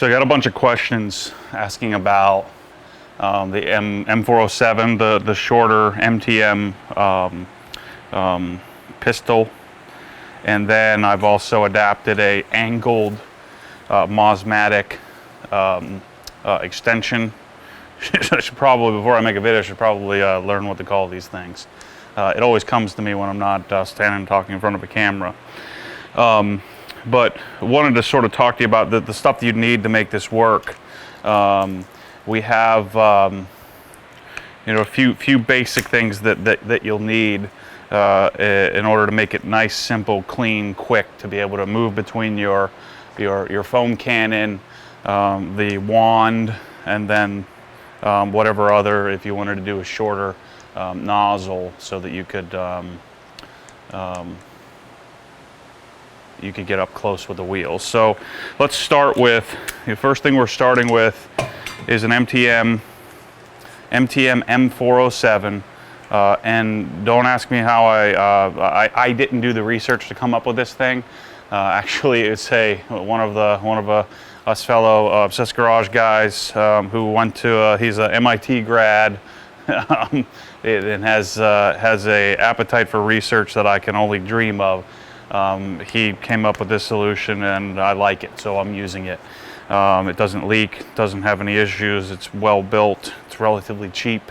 So I got a bunch of questions asking about the M407, the shorter MTM pistol, and then I've also adapted a angled Mosmatic extension. I should probably, before I make a video, I should probably learn what to call these things. It always comes to me when I'm not standing talking in front of a camera. But wanted to sort of talk to you about the stuff that you'd need to make this work. We have a few basic things that you'll need in order to make it nice, simple, clean, quick to be able to move between your foam cannon, the wand, and then whatever other, if you wanted to do a shorter nozzle so that you could get up close with the wheels. So let's start with, the first thing we're starting with is an MTM M407. And don't ask me how I didn't do the research to come up with this thing. Actually, it's one of us fellow Obsessed Garage guys who went to, he's an MIT grad and has a appetite for research that I can only dream of. He came up with this solution and I like it, so I'm using it. It doesn't leak, doesn't have any issues, it's well built, it's relatively cheap.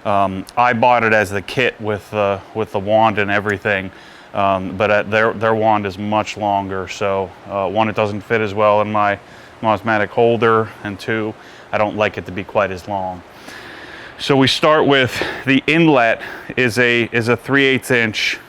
I bought it as the kit with the wand and everything, but their wand is much longer, so one, it doesn't fit as well in my Mosmatic holder, and two, I don't like it to be quite as long. So we start with the inlet is a 3/8 inch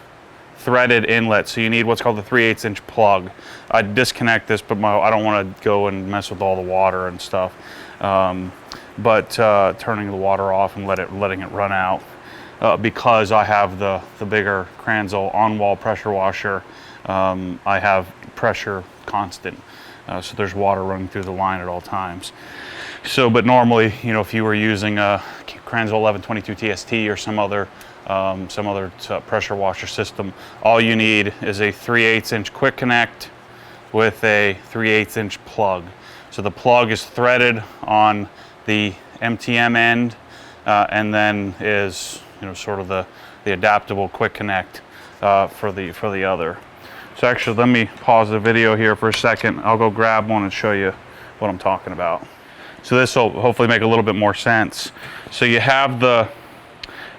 threaded inlet, so you need what's called the 3/8 inch plug. I disconnect this, but I don't want to go and mess with all the water and stuff. But turning the water off and letting it run out, because I have the bigger Kranzel on-wall pressure washer. I have pressure constant, so there's water running through the line at all times. So, but normally, if you were using a Kranzel 1122 TST or some other pressure washer system, all you need is a 3/8 inch quick connect with a 3/8 inch plug. So the plug is threaded on the MTM end, and then is sort of the adaptable quick connect for the other. So actually, let me pause the video here for a second. I'll go grab one and show you what I'm talking about. So this will hopefully make a little bit more sense. So you have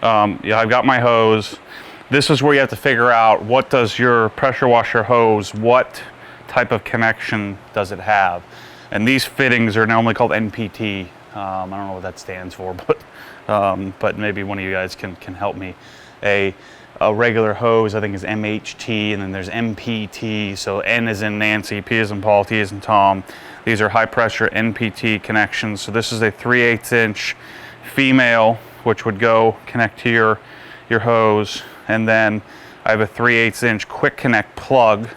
I've got my hose. This is where you have to figure out, what does your pressure washer hose, what type of connection does it have? And these fittings are normally called NPT. I don't know what that stands for, but maybe one of you guys can help me. A regular hose, I think, is MHT, and then there's MPT. So N is in Nancy, P is in Paul, T is in Tom. These are high pressure NPT connections. So this is a 3/8 inch female, which would go connect to your hose, and then I have a 3/8 inch quick connect plug.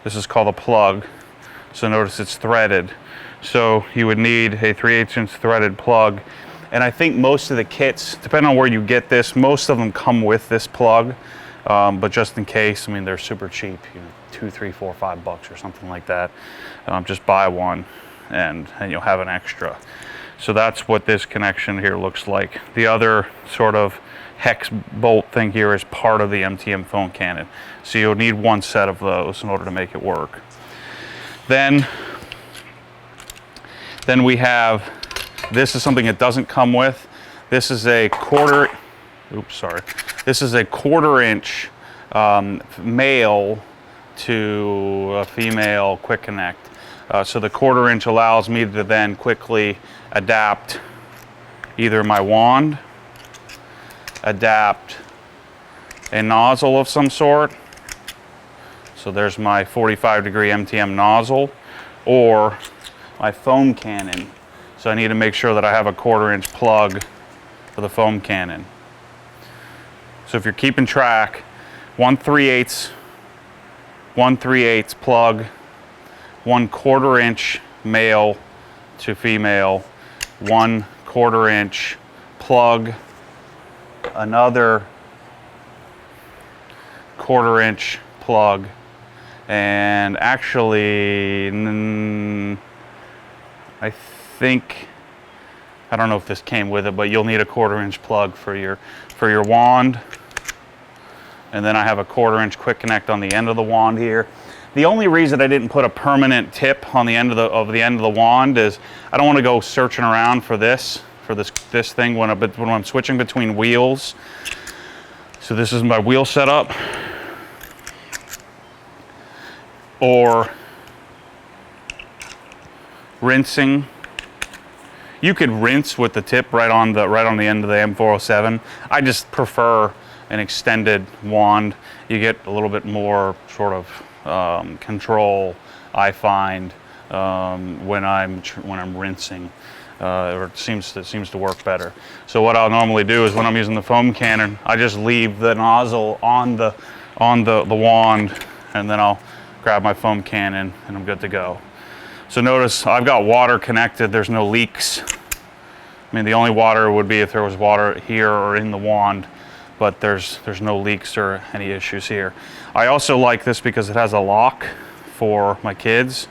This is called a plug. So notice it's threaded. So you would need a 3/8 inch threaded plug. And I think most of the kits, depending on where you get this, most of them come with this plug. But just in case, I mean, they're super cheap, $2, $3, $4, $5 or something like that. Just buy one and you'll have an extra. So that's what this connection here looks like. The other sort of hex bolt thing here is part of the MTM foam cannon. So you'll need one set of those in order to make it work. Then we have, this is something it doesn't come with. This is a This is a 1/4 inch male to a female quick connect. So the 1/4 inch allows me to then quickly adapt either my wand, adapt a nozzle of some sort. So there's my 45-degree MTM nozzle, or my foam cannon. So I need to make sure that I have a 1/4 inch plug for the foam cannon. So if you're keeping track, 1/3 plug, 1/4 inch male to female, 1/4 inch plug, another 1/4 inch plug, and actually I think, I don't know if this came with it, but you'll need a 1/4-inch plug for your wand. And then I have a 1/4-inch quick connect on the end of the wand here. The only reason I didn't put a permanent tip on the end of the wand is I don't want to go searching around for this thing when I'm switching between wheels. So this is my wheel setup. Or rinsing. You could rinse with the tip right on the end of the M407. I just prefer an extended wand. You get a little bit more sort of control, I find, when I'm rinsing. Or it seems to work better. So what I'll normally do is when I'm using the foam cannon, I just leave the nozzle on the wand, and then I'll grab my foam cannon and I'm good to go. So notice I've got water connected, there's no leaks. I mean, the only water would be if there was water here or in the wand, but there's no leaks or any issues here. I also like this because it has a lock for my kids.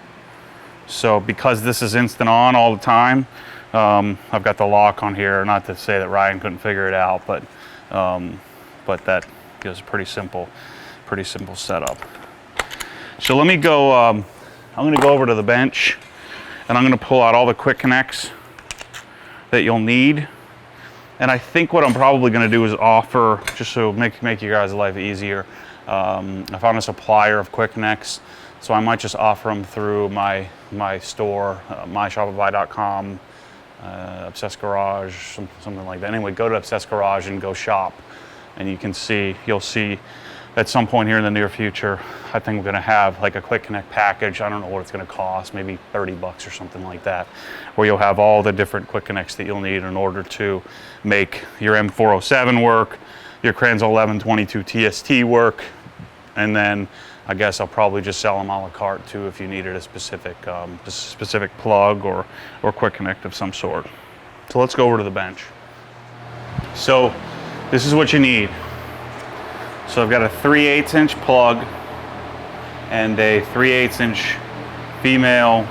So because this is instant on all the time, I've got the lock on here. Not to say that Ryan couldn't figure it out, but that is pretty simple setup. So let me go, I'm going to go over to the bench and I'm going to pull out all the quick connects that you'll need. And I think what I'm probably going to do is offer, just so make you guys' life easier, I found a supplier of quick connects, so I might just offer them through my store, myshopify.com, Obsessed Garage, something like that. Anyway, go to Obsessed Garage and go shop, and you'll see at some point here in the near future, I think we're going to have like a quick connect package. I don't know what it's going to cost, maybe 30 bucks or something like that, where you'll have all the different quick connects that you'll need in order to make your M407 work, your Kranzel 1122 TST work, and then I guess I'll probably just sell them a la carte too if you needed a specific plug or quick connect of some sort. So let's go over to the bench. So this is what you need. So I've got a 3/8" plug and a 3/8" female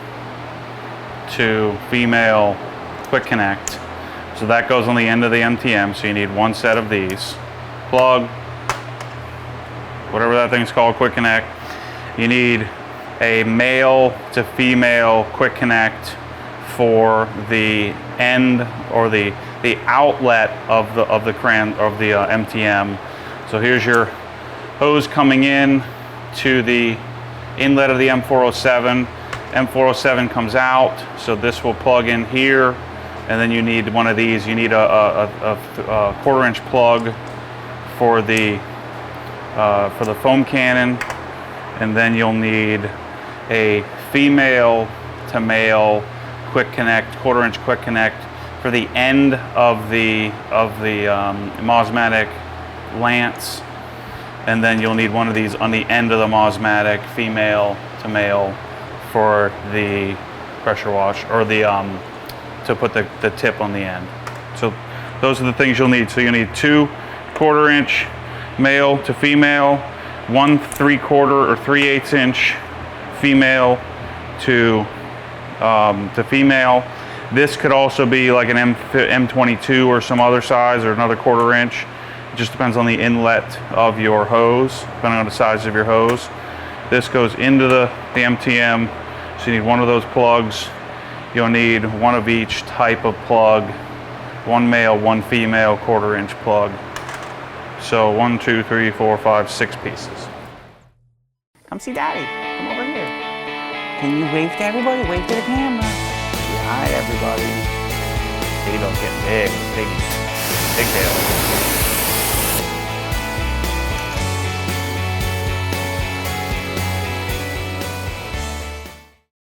to female quick connect. So that goes on the end of the MTM, so you need one set of these. Plug, whatever that thing's called, quick connect. You need a male to female quick connect for the end or the outlet of the MTM. So here's your hose coming in to the inlet of the M407. M407 comes out, so this will plug in here, and then you need one of these. You need a 1/4-inch plug for the foam cannon, and then you'll need a female to male quick connect, 1/4-inch quick connect for the end of the Mosmatic lance, and then you'll need one of these on the end of the Mosmatic, female to male, for the pressure wash or the to put the tip on the end. So those are the things you'll need. So you need 2 1/4-inch male to female, 1 3/4 or 3/8" female to female. This could also be like an M22 or some other size, or another 1/4-inch. It just depends on the inlet of your hose, depending on the size of your hose. This goes into the MTM, so you need one of those plugs. You'll need one of each type of plug, 1 male, 1 female 1/4-inch plug. So 1, 2, 3, 4, 5, 6 pieces. Come see Daddy. Come over here. Can you wave to everybody? Wave to the camera. Say hi, everybody. Baby's getting big tail.